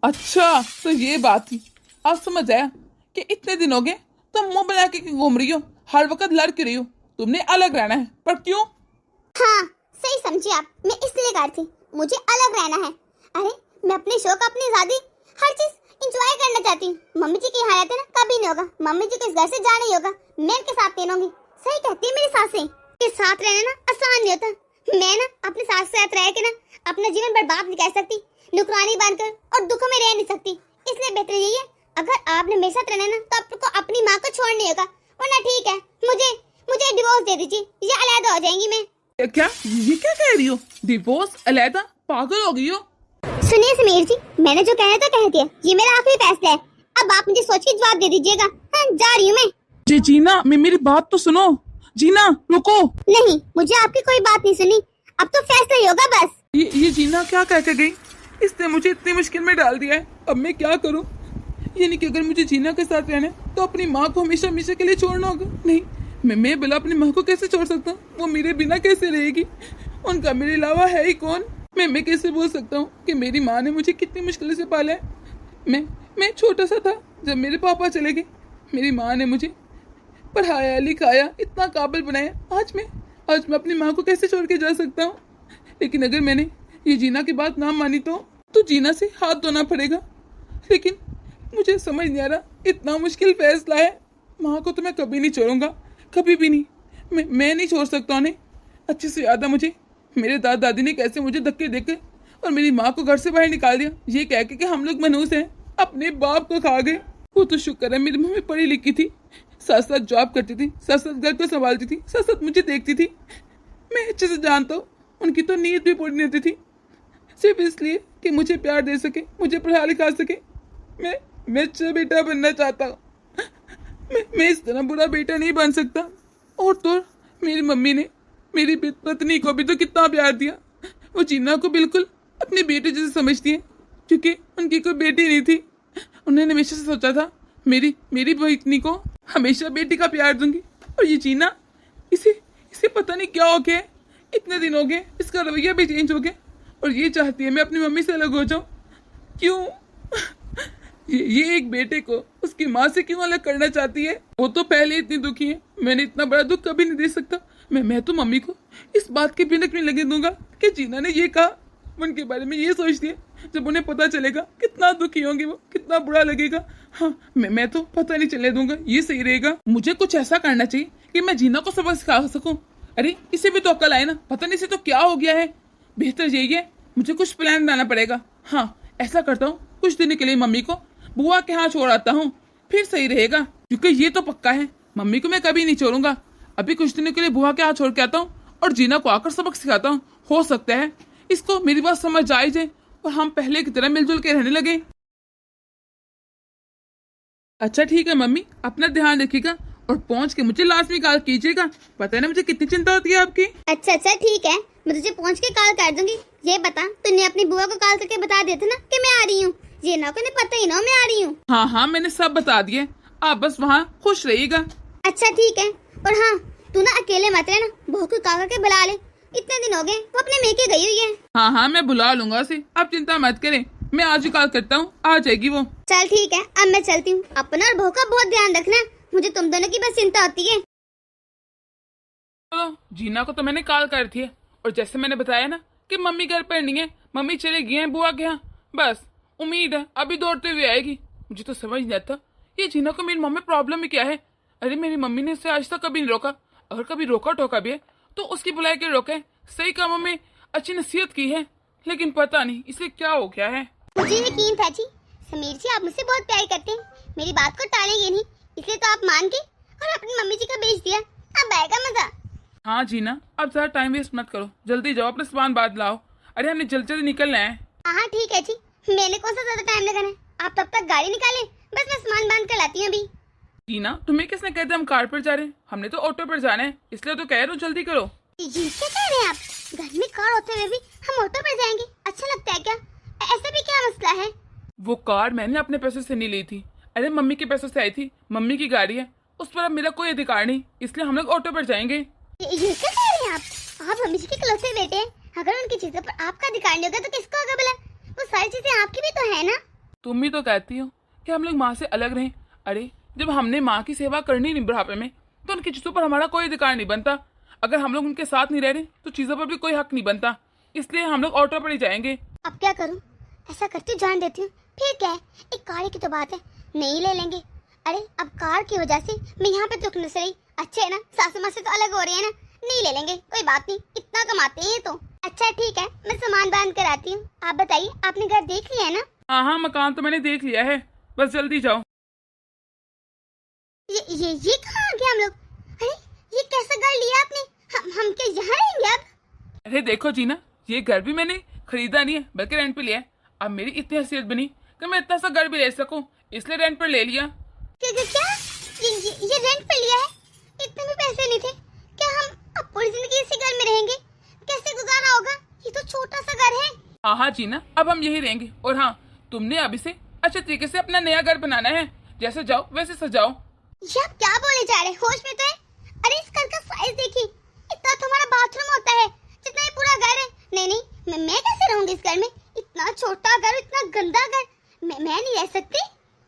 अच्छा, तो ये बात थी। अब समझ आया कि इतने दिन हो गए तुम मुंह बना के क्यों घूम रही हो, हर वक्त लड़ के रही हो। तुमने अलग रहना है, पर क्यों? हाँ, सही समझी आप, मैं इसलिए कर थी, मुझे अलग रहना है। अरे मैं अपने शौक, अपनी आजादी, हर चीज इंजॉय करना चाहती हूँ। मम्मी जी की हालत है ना, कभी नहीं होगा, मम्मी जी को इस घर से जाना ही होगा, मैं इनके साथ रहूंगी। सही कहती है मेरी सासें, के साथ रहना ना आसान नहीं होता। मैं ना अपनी सास के साथ रह के ना अपना जीवन बर्बाद नहीं कर सकती, नौकरानी बनकर और दुखों में रह नहीं सकती। इसलिए बेहतर यही है, अगर आपने मेरे साथ रहना ना तो आपको अपनी माँ को छोड़नी होगा, वरना ठीक है मुझे डिवोर्स दे दीजिए, ये अलग हो जाएंगी मैं। क्या ये क्या कह रही हो? डिवोर्स, अलैदा? पागल हो गई हो? सुनिए समीर जी, मैंने जो कहना था कह दिया, ये मेरा आखिरी फैसला है, अब आप मुझे सोच के जवाब दे दीजिएगा। हाँ, जा रही हूँ मैं। जी जीना, मेरी बात तो सुनो। जीना रुको। नहीं, मुझे आपकी कोई बात नहीं सुनी, अब तो फैसला ही होगा बस। ये जीना क्या कह के गई? इसने मुझे इतनी मुश्किल में डाल दिया है, अब मैं क्या करूं? ये नहीं कि अगर मुझे जीना के साथ रहना है तो अपनी माँ को हमेशा हमेशा के लिए छोड़ना होगा। नहीं, मैं भला अपनी माँ को कैसे छोड़ सकता हूँ? वो मेरे बिना कैसे रहेगी? उनका मेरे अलावा है ही कौन? मैं कैसे बोल सकता हूँ कि मेरी माँ ने मुझे कितनी मुश्किल से पाला है। मैं छोटा सा था जब मेरे पापा चले गए, मेरी माँ ने मुझे पढ़ाया लिखाया, इतना काबिल बनाया। आज मैं अपनी माँ को कैसे छोड़ के जा सकता हूँ? लेकिन अगर मैंने ये जीना की बात ना मानी तो जीना से हाथ धोना पड़ेगा। लेकिन मुझे समझ नहीं आ रहा, इतना मुश्किल फैसला है। माँ को तो मैं कभी नहीं छोड़ूंगा, कभी भी नहीं। मैं नहीं छोड़ सकता उन्हें। अच्छे से याद है मुझे, मेरे दादा दादी ने कैसे मुझे धक्के देकर और मेरी माँ को घर से बाहर निकाल दिया, ये कह के कि हम लोग मनहूस हैं, अपने बाप को खा गए। वो तो शुक्र है मेरी मम्मी पढ़ी लिखी थी, साथ साथ जॉब करती थी, साथ साथ घर को संभालती थी, साथ साथ मुझे देखती थी। मैं अच्छे से जानता हूँ उनकी तो नींद भी पूरी नहीं होती थी, सिर्फ इसलिए कि मुझे प्यार दे सके, मुझे पढ़ा लिखा सके। मैं अच्छा बेटा बनना चाहता हूँ। मैं इस तरह बुरा बेटा नहीं बन सकता। और तो मेरी मम्मी ने मेरी पत्नी को भी तो कितना प्यार दिया। वो जीना को बिल्कुल अपनी बेटे जैसे समझती है, क्योंकि उनकी कोई बेटी नहीं थी। उन्होंने हमेशा से सोचा था मेरी पत्नी को हमेशा बेटी का प्यार दूंगी। और ये जीना, इसे पता नहीं क्या हो गया है, इतने दिन हो गए, इसका रवैया भी चेंज हो गया और ये चाहती है मैं अपनी मम्मी से अलग हो जाऊं। क्यों? ये एक बेटे को उसकी माँ से क्यों अलग करना चाहती है? वो तो पहले इतनी दुखी है, मैंने इतना बड़ा दुख कभी नहीं दे सकता। मैं तो मम्मी को इस बात के बिनक नहीं लगने दूंगा कि जीना ने ये कहा। उनके बारे में ये सोचती है, जब उन्हें पता चलेगा कितना दुखी होंगे वो, कितना बुरा लगेगा। हाँ, मैं तो पता नहीं चलने दूंगा, ये सही रहेगा। मुझे कुछ ऐसा करना चाहिए कि मैं जीना को सबक सिखा सकूं। अरे इसे भी तो अक्ल आए ना, पता नहीं इसे तो क्या हो गया है। बेहतर यही है, मुझे कुछ प्लान बनाना पड़ेगा। हाँ, ऐसा करता हूँ, कुछ दिन के लिए मम्मी को बुआ के यहाँ छोड़ आता हूँ, फिर सही रहेगा। क्योंकि ये तो पक्का है, मम्मी को मैं कभी नहीं छोड़ूंगा। अभी कुछ दिनों के लिए बुआ के यहाँ छोड़ के आता हूँ और जीना को आकर सबक सिखाता हूँ। हो सकता है इसको मेरी बात समझ आ जाए और हम पहले की तरह मिलजुल के रहने लगे। अच्छा ठीक है मम्मी, अपना ध्यान रखिएगा और पहुंच के मुझे लाजमी कॉल कीजिएगा। पता है ना मुझे कितनी चिंता होती है आपकी। अच्छा ठीक है, मैं तुझे पहुंच के कॉल कर दूंगी। ये बता, तूने अपनी बुआ को कॉल करके बता दिया था ना कि मैं आ रही हूँ? ये ना को पता ही ना मैं आ रही हूँ। हाँ, मैंने सब बता दिए, आप बस वहाँ खुश रहिएगा। अच्छा ठीक है, और हाँ, तू ना अकेले मत रहना, बहू को कॉल करके बुला ले। इतने दिन हो गए वो अपने मेके गई हुई है। हाँ, मैं बुला लूंगा उसे, आप चिंता मत करें। मैं आज ही कॉल करता हूँ, आ जाएगी वो। चल ठीक है, अब मैं चलती हूँ। अपना और बहू का बहुत ध्यान रखना, मुझे तुम दोनों की बस चिंता होती है। तो जीना को तो मैंने कॉल कर थी, और जैसे मैंने बताया ना कि मम्मी घर पर नहीं है, मम्मी चले गई हैं बुआ के यहाँ। बस उम्मीद है अभी दौड़ते हुए आएगी। मुझे तो समझ नहीं आता ये जीना को मेरी मम्मी प्रॉब्लम ही क्या है। अरे मेरी मम्मी ने इसे आज तक कभी नहीं रोका, अगर कभी रोका टोका भी है तो उसकी बुलाए के रोके, सही कामों में अच्छी नसीहत की है। लेकिन पता नहीं इसे क्या हो गया है। मुझे यकीन था जी, समीर जी आप मुझसे बहुत प्यार करते हैं, मेरी बात को टालेंगे नहीं, इसलिए तो आप मान गए और अपनी मम्मी जी का बेच दिया। अब आएगा मजा। हाँ जीना, अब ज्यादा टाइम वेस्ट मत करो, जल्दी जाओ, अपना सामान बांध लाओ। अरे हमने जल्दी निकलना है। हाँ ठीक है जी, मैंने कौन सा ज्यादा टाइम लगाना है, आप तब तक गाड़ी निकालें, बस मैं सामान बांध कर लाती हूँ अभी। जीना, तुम्हें किसने कहते हम कार पर जा रहे हैं? हमने तो ऑटो पर जाना है, इसलिए तो कह रहा हूँ जल्दी करो। ये क्या कह रहे हैं आप? घर में कार होते हुए भी हम ऑटो पर जाएंगे? अच्छा लगता है क्या? ऐसा भी क्या मसला है? वो कार मैंने अपने पैसों से नहीं ली थी, अरे मम्मी के पैसों से आई थी। मम्मी की गाड़ी है, उस पर अब मेरा कोई अधिकार नहीं, इसलिए हम लोग ऑटो पर जाएंगे। ये क्या कह रहे हैं आप मम्मी जी के इकलौते बेटे हैं, अगर उनकी चीजों पर आपका अधिकार नहीं होगा तो किसको होगा भला? वो सारी चीजें आपकी भी तो है ना। तुम ही तो कहती हो कि हम लोग माँ से अलग रहें। अरे जब हमने माँ की सेवा करनी नहीं बुढ़ापे में, तो उनकी चीजों पर हमारा कोई अधिकार नहीं बनता। अगर हम लोग उनके साथ नहीं रह रहे तो चीजों पर भी कोई हक नहीं बनता, इसलिए हम लोग ऑटो पर ही जाएंगे। अब क्या करूं? ऐसा करती हूँ, जान देती हूँ, फिर क्या है, एक कार की तो बात है, नहीं ले लेंगे। अरे अब कार की वजह से मैं यहाँ पे दुख नहीं रही, अच्छे है ना, सासू माँ से तो अलग हो रही है ना, नहीं ले लेंगे, कोई बात नहीं, इतना कमाते हैं तो। अच्छा ठीक है, मैं सामान बांध कर आती हूँ। आप बताइए, आपने घर देख लिया है ना? हाँ, मकान तो मैंने देख लिया है, बस जल्दी जाओ। ये कहाँ आ गया हम लोग? अरे ये कैसा घर लिया आपने? हम क्या यहाँ रहेंगे अब? अरे देखो जीना, ये घर भी मैंने खरीदा नहीं है बल्कि रेंट पे लिया है। अब मेरी इतनी हैसियत बनी कि मैं इतना सा घर भी ले सकूं, इसलिए रेंट पर ले लिया। क्या ये रेंट पर लिया है? इतने में पैसे नहीं थे क्या? हम अब पूरी जिंदगी इसी घर में रहेंगे? कैसे गुजारा होगा? ये तो छोटा सा घर है। हाँ जीना, अब हम यही रहेंगे। और हाँ, तुमने अब इसे अच्छे तरीके से अपना नया घर बनाना है, जैसे जाओ वैसे सजाओ। ये आप क्या बोले जा रहे हैं? होश में तो है? अरे इस घर का साइज देखिए, इतना तुम्हारा बाथरूम होता है जितना ये पूरा घर है। नहीं, मैं कैसे रहूंगी इस घर में? इतना छोटा घर, इतना गंदा घर, मैं नहीं रह सकती।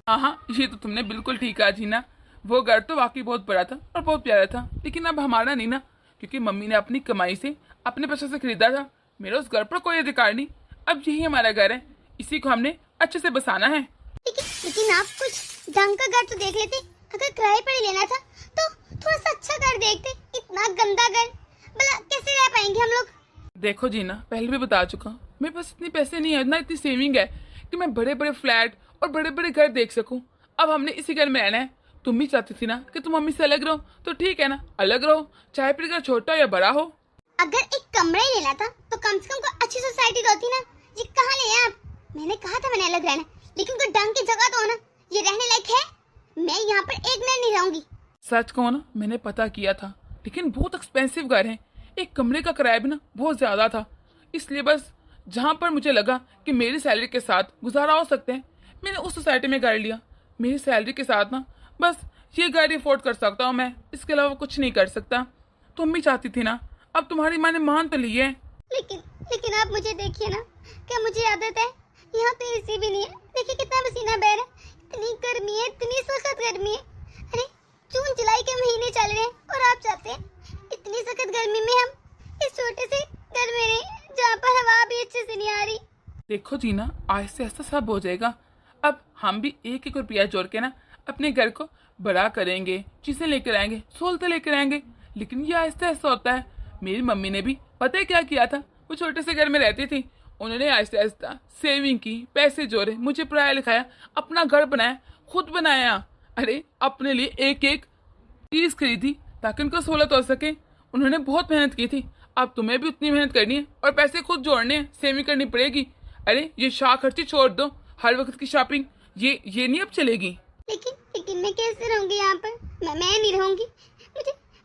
हाँ, ये तो तुमने बिल्कुल ठीक कहा जीना। वो घर तो वाकई बहुत बड़ा था और बहुत प्यारा था, लेकिन अब हमारा नहीं ना, क्योंकि मम्मी ने अपनी कमाई से अपने पैसों से खरीदा था। मेरा उस घर पर कोई अधिकार नहीं। अब यही हमारा घर है, इसी को हमने अच्छे से बसाना है। लेकिन आप कुछ ढंग का घर तो देख लेते। अगर किराए पर ही लेना था तो थोड़ा सा अच्छा घर देखते। इतना गंदा घर, भला कैसे रह पाएंगे हम लोग? देखो जीना, पहले भी बता चुका हूँ, मेरे पास इतने पैसे नहीं है, ना इतनी सेविंग है कि मैं बड़े बड़े फ्लैट और बड़े बड़े घर देख सकूं। अब हमने इसी घर में रहना है। तुम भी चाहती थी ना कि तुम मम्मी से अलग रहो, तो ठीक है ना, अलग रहो, चाहे फिर घर छोटा हो या बड़ा हो। अगर एक कमरा ही लेना था तो कम से कम कोई अच्छी सोसाइटी तो होती ना। ये कहाँ ले आप? मैंने कहा था मैंने अलग रहना, लेकिन कोई ढंग की जगह तो हो ना। ये रहने लायक है? मैं यहाँ पर एक मिनट नहीं रहूंगी। सच कहो ना, मैंने पता किया था, लेकिन बहुत एक्सपेंसिव घर है। एक कमरे का किराया भी ना बहुत ज्यादा था, इसलिए बस जहाँ पर मुझे लगा कि मेरी सैलरी के साथ गुजारा हो सकते हैं, मैंने उस सोसाइटी में घर लिया। मेरी सैलरी के साथ ना बस ये घर अफोर्ड कर सकता हूँ मैं, इसके अलावा कुछ नहीं कर सकता। तुम भी चाहती थी ना, अब तुम्हारी माँ ने मान तो ली है। लेकिन आप मुझे देखिए ना, क्या मुझे आदत है? यहाँ तो एसी भी नहीं है। देखिए कितना पसीना बह रहा है, इतनी गर्मी है, इतनी सख्त गर्मी है। अरे जून जुलाई के महीने चल रहे हैं और आप चाहते हैं इतनी सख्त गर्मी में हम इस छोटे से घर में रहें जहाँ पर हवा भी अच्छे से नहीं आ रही। देखो जीना, आहिस्ते आहिस्ते सब हो जाएगा। अब हम भी एक एक रुपया जोड़ के ना अपने घर को बड़ा करेंगे, चीजें लेकर आएंगे, सहूलतें लेकर आएंगे। लेकिन ये आहिस्ता आहिस्ता होता है। मेरी मम्मी ने भी पता है क्या किया था? वो छोटे से घर में रहती थी, उन्होंने आहिस्ता आहिस्ता सेविंग की, पैसे जोड़े, मुझे पढ़ाया लिखाया, अपना घर बनाया, खुद बनाया। अरे अपने लिए एक एक चीज खरीदी ताकि उनको सहूलत हो सके। उन्होंने बहुत मेहनत की थी। अब तुम्हें भी उतनी मेहनत करनी है और पैसे खुद जोड़ने हैं, सेविंग करनी पड़ेगी। अरे ये शाह खर्ची छोड़ दो, हर वक्त की शॉपिंग ये नहीं अब चलेगी। लेकिन मैं कैसे रहूंगी यहाँ पर? मैं नहीं रहूंगी।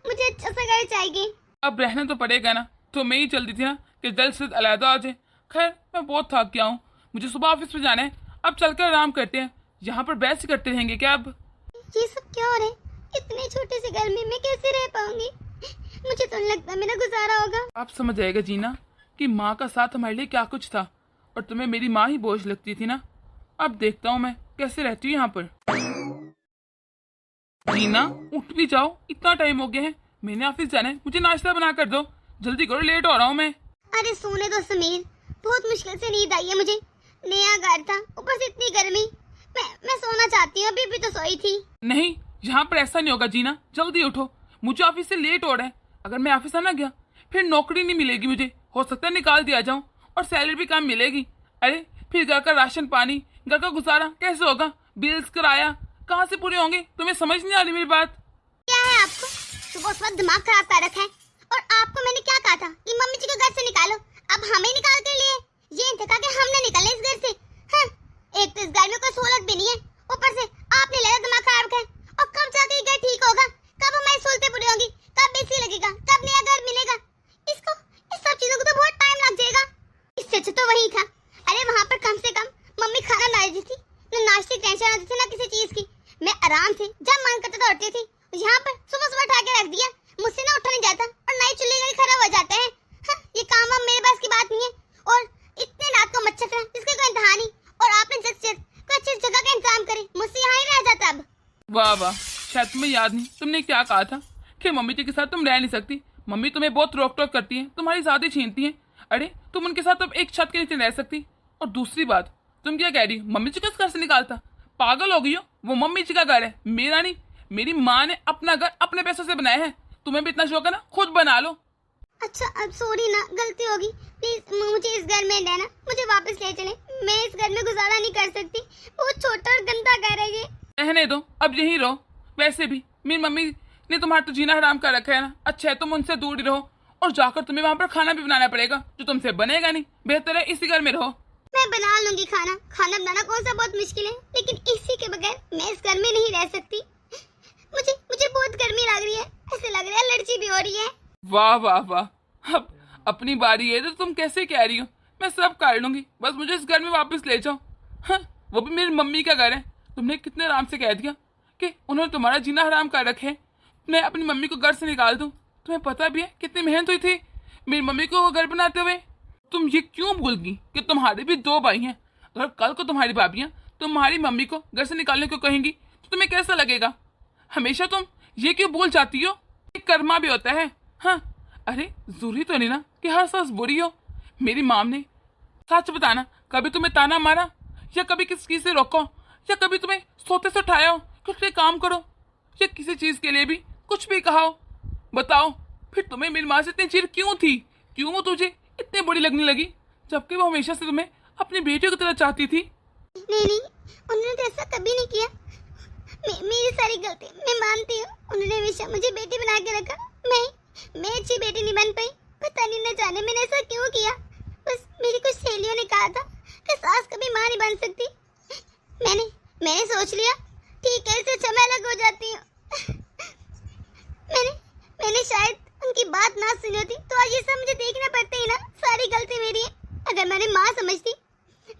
मुझे अच्छा सा घर चाहिए। अब रहना तो पड़ेगा ना, तो मैं ही चलती थी ना कि जल्द से अलहदा आ जाए। खैर मैं बहुत थक गया हूँ, मुझे सुबह ऑफिस में जाना है। अब चलकर आराम करते हैं, यहाँ पर बहस करते रहेंगे क्या? अब ये सब क्या हो रहा है? इतने छोटे से घर में मैं कैसे रह पाऊंगी? मुझे तो नहीं लगता मेरा गुजारा होगा। आप समझ जाएगा जीना कि माँ का साथ हमारे लिए क्या कुछ था, और तुम्हें मेरी माँ ही बोझ लगती थी ना। अब देखता हूँ मैं कैसे रहती हूँ यहाँ पर। जीना उठ भी जाओ, इतना टाइम हो गया है, मैंने ऑफिस जाना है, मुझे नाश्ता बना कर दो, जल्दी करो, लेट हो रहा हूँ मैं। अरे सोने दो समीर, बहुत मुश्किल से नींद आई है मुझे। नया घर था, ऊपर से इतनी गर्मी। मैं सोना चाहती हूँ, अभी तो सोई थी। नहीं, यहाँ पर ऐसा नहीं होगा जीना, जल्दी उठो, मुझे ऑफिस से लेट हो रहा है। अगर मैं ऑफिस ना गया फिर नौकरी नहीं मिलेगी मुझे, हो सकता है निकाल दिया जाऊँ, और सैलरी भी कम मिलेगी। अरे फिर घर का राशन पानी, घर का गुजारा कैसे होगा? बिल्स, किराया कहाँ से पूरे होंगे? तुम्हें समझ नहीं आ रही मेरी बात? क्या है आपको? सुबह उस वक्त दिमाग खराब कर रखा है। और आपको मैंने क्या कहा था कि मम्मी जी को घर से निकालो, अब हमें निकाल कर लिए। ये नहीं था कि हमने निकले इस घर से। हाँ, एक तो इस घर में कोई सहूलत भी नहीं है, ऊपर से आपने लगा दिमाग खराब कर। और कब जाके ये घर ठीक होगा? कब हमारी सहूलतें पूरी होंगी? कब एसी लगेगा? कब नया घर मिलेगा? इस सब चीजों को तो बहुत टाइम लग जाएगा। इससे अच्छा तो वही था। अरे वहाँ पर कम से कम मम्मी खाना बना देती थी, न नाश्ते की टेंशन होती थी, न किसी चीज की। मैं आराम से जब मन करता था उठती थी। यहाँ पर सुबह सुबह उठा के रख दिया, मुझसे ना उठा नहीं जाता, और नए चूल्हे का खराब हो जाते हैं। हाँ, ये काम अब मेरे पास की बात नहीं है। और इतने रात को मच्छर था जिसका कोई इंतहा नहीं, और आपने जल्द कोई अच्छी जगह का इंतजाम करे, मुझसे यहाँ ही रह जाता। अब वाह वाह, शायद तुम्हें याद नहीं तुमने क्या कहा था कि मम्मी जी के साथ तुम रह नहीं सकती। मम्मी तुम्हें बहुत रोक टोक करती है, तुम्हारी शादी छीनती है। अरे तुम उनके साथ अब एक छत के नीचे रह सकती। और दूसरी बात, तुम क्या कह रही हो? मम्मी जी को घर से निकालता? पागल हो गई हो? वो मम्मी जी का घर है, मेरा नहीं। मेरी माँ ने अपना घर अपने पैसों से बनाया है। तुम्हें भी इतना शौक है ना, खुद बना लो। अच्छा, अब सॉरी ना, गलती होगी। प्लीज मुझे इस घर में रहना, मुझे वापस ले चले। मैं इस घर में गुजारा नहीं कर सकती, बहुत छोटा और गंदा घर है ये। रहने दो, अब यहीं रहो। वैसे भी मेरी मम्मी ने तुम्हारा तो जीना हराम कर रखा है ना। अच्छा है तुम उनसे दूर ही रहो, और जाकर तुम्हें वहाँ पर खाना भी बनाना पड़ेगा जो तुमसे बनेगा नहीं। बेहतर है इसी घर में रहो। मैं बना लूंगी खाना बनाना कौन सा बहुत मुश्किल है, लेकिन इसी के बगैर मैं इस घर में नहीं रह सकती। मुझे बहुत गर्मी लग रही है, ऐसे लग रहा है एलर्जी भी हो रही है। वाह वाह वाह, अब अपनी बारी है तो तुम कैसे कह रही हो? मैं सब कर लूंगी, बस मुझे इस घर में वापस ले जाओ। हाँ, वो भी मेरी मम्मी का घर है। तुमने कितने आराम से कह दिया कि उन्होंने तुम्हारा जीना हराम कर रखे है। मैं अपनी मम्मी को घर से निकाल दूं? तुम्हें पता भी है कितनी मेहनत हुई थी मेरी मम्मी को घर बनाते हुए। तुम ये क्यों भूल गई कि तुम्हारे भी दो भाई हैं? अगर कल को तुम्हारी भाभियां तुम्हारी मम्मी को घर से निकालने को कहेंगी तो तुम्हें कैसा लगेगा? हमेशा तुम ये क्यों भूल जाती हो? कर्मा भी होता है। हाँ, अरे जरूरी तो नहीं ना कि हर सास बुरी हो। मेरी माम ने, सच बताना, कभी तुम्हें ताना मारा या कभी किस चीज से रोका या कभी तुम्हें सोते से उठाया हो कि उसके काम करो या किसी चीज के लिए भी कुछ भी कहा हो? बताओ, फिर तुम्हें मेरी माँ से इतनी चिढ़ क्यों थी? क्यों वो तुझे इतनी बड़ी लगने लगी, जबकि वो हमेशा से तुम्हें अपनी बेटियों की तरह चाहती थी? नहीं, उन्होंने तो ऐसा कभी नहीं किया। मेरी सारी गलती मैं मानती हूँ। उन्होंने हमेशा मुझे बेटी बना के रखा। मैं अच्छी बेटी नहीं बन पाई। पता नहीं, न जाने मैंने ऐसा क्यों किया। बस मेरी कुछ सहेलियों ने कहा था कि सास कभी माँ नहीं बन सकती। मैंने सोच लिया, ठीक है, इससे अच्छा मैं अलग हो जाती हूँ। मैंने शायद उनकी बात ना सुनी होती तो आज ये सब मुझे देखना पड़ता ही ना। सारी गलती मेरी है। अगर मैंने माँ समझती,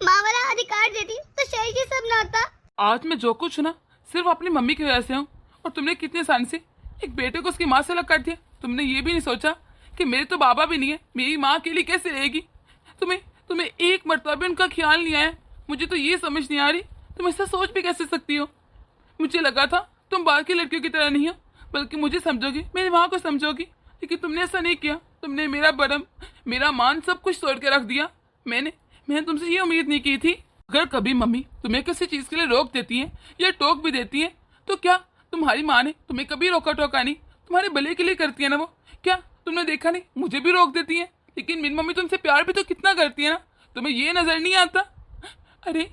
माँ वाला अधिकार देती, तो शायद ये सब ना होता। आज मैं जो कुछ हूं ना, सिर्फ अपनी मम्मी की वजह से हूँ। और तुमने कितने आसानी से एक बेटे को उसकी माँ से अलग कर दिया। तुमने ये भी नहीं सोचा कि मेरे तो बाबा भी नहीं है, मेरी माँ अकेली कैसे रहेगी? तुम्हें एक मरतबा भी उनका ख्याल नहीं आया। मुझे तो ये समझ नहीं आ रही, तुम ऐसा सोच भी कैसे सकती हो? मुझे लगा था तुम बाकी लड़कियों की तरह नहीं हो, बल्कि मुझे समझोगी, मेरी माँ को समझोगी। लेकिन तुमने ऐसा नहीं किया। तुमने मेरा बरम, मेरा मान सब कुछ तोड़ के रख दिया। मैंने तुमसे ये उम्मीद नहीं की थी। अगर कभी मम्मी तुम्हें किसी चीज के लिए रोक देती है या टोक भी देती है, तो क्या तुम्हारी माँ ने तुम्हें कभी रोका टोका नहीं? तुम्हारे भले के लिए करती है ना वो। क्या तुमने देखा नहीं, मुझे भी रोक देती है, लेकिन मेरी मम्मी तुमसे प्यार भी तो कितना करती है ना। तुम्हें ये नजर नहीं आता? अरे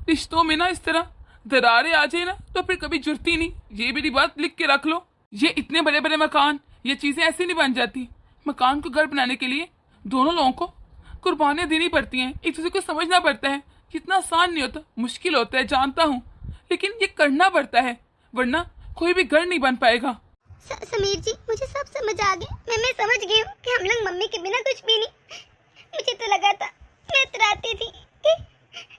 रिश्तों में ना इस तरह दरारें आ जाए ना, तो फिर कभी जुड़ती नहीं। ये मेरी बात लिख के रख लो। ये इतने बड़े बड़े मकान, ये चीजें ऐसे नहीं बन जाती। मकान को घर बनाने के लिए दोनों लोगों को कुर्बानियां देनी पड़ती हैं, एक दूसरे को समझना पड़ता है। इतना आसान नहीं होता, मुश्किल होता है, जानता हूँ, लेकिन ये करना पड़ता है, वरना कोई भी घर नहीं बन पाएगा। समीर जी, मुझे सब समझ आ गया। मैं समझ गई हूँ कि हम लोग मम्मी के बिना कुछ भी नहीं। मुझे तो लगा था, मैं इतराती थी कि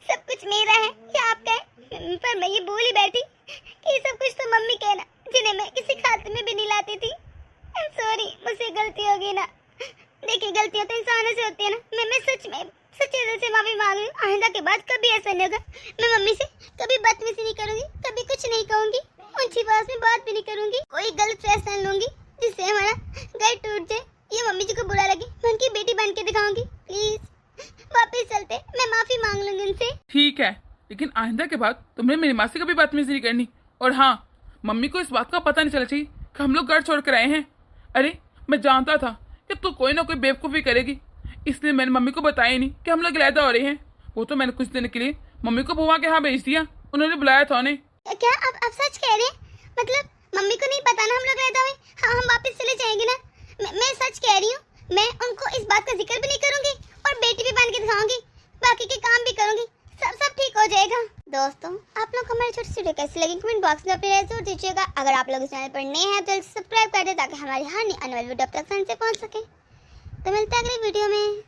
सब कुछ मेरा है या आपका है, पर मैं ये भूल ही बैठी कि सब कुछ तो मम्मी का है ना, जिन्हें मैं किसी खाते में भी नहीं लाती थी। आई एम सॉरी, मुझसे गलती हो गई ना। देखिए, गलतियां तो इंसानों से होती है ना। मैं सच्चे दिल से माफी मांग रही हूँ। आइंदा के बाद कभी ऐसा नहीं होगा। मैं मम्मी से कभी बदतमीजी नहीं करूंगी, कभी कुछ नहीं कहूंगी, ऊंची आवाज में बात भी नहीं करूंगी, कोई गलत फैसला लूंगी जिससे हमारा घर टूट जाए, ये मम्मी जी को बुरा लगे। मैं उनकी बेटी बन के दिखाऊंगी। प्लीज वापस चलते, मैं माफी मांग लूंगी उनसे। ठीक है, लेकिन आइंदा के बाद तुम्हें मेरी माँ से कभी बदतमीजी नहीं करनी। और हाँ, मम्मी को इस बात का पता नहीं चला चाहिए कि हम लोग घर छोड़ कर आए हैं। अरे मैं जानता था कि तू कोई ना कोई बेवकूफ़ी करेगी, इसलिए मैंने मम्मी को बताया नहीं कि हम लोग अलहदा हो रहे हैं। वो तो मैंने कुछ दिन के लिए मम्मी को बुआ के यहाँ भेज दिया, उन्होंने बुलाया था उन्हें। क्या आप सच कह रहे हैं? मतलब मम्मी को नहीं पता ना हम लोग अलहदा हुए? हाँ, हम वापस चले जाएंगे ना। मैं सच कह रही हूँ। मैं उनको इस बात का जिक्र भी नहीं करूंगी और बेटी भी बन के दिखाऊंगी, बाकी के काम भी करूंगी। सब ठीक हो जाएगा। दोस्तों, आप लोग हमारी छोटी सी वीडियो कैसी लगी कमेंट बॉक्स में अपनी राय जरूर दीजिएगा। अगर आप लोग इस चैनल पर नए हैं तो सब्सक्राइब कर दें ताकि हमारी हर नई आने वाली वीडियो आप तक आसानी से पहुंच सके। तो मिलते हैं अगली वीडियो में।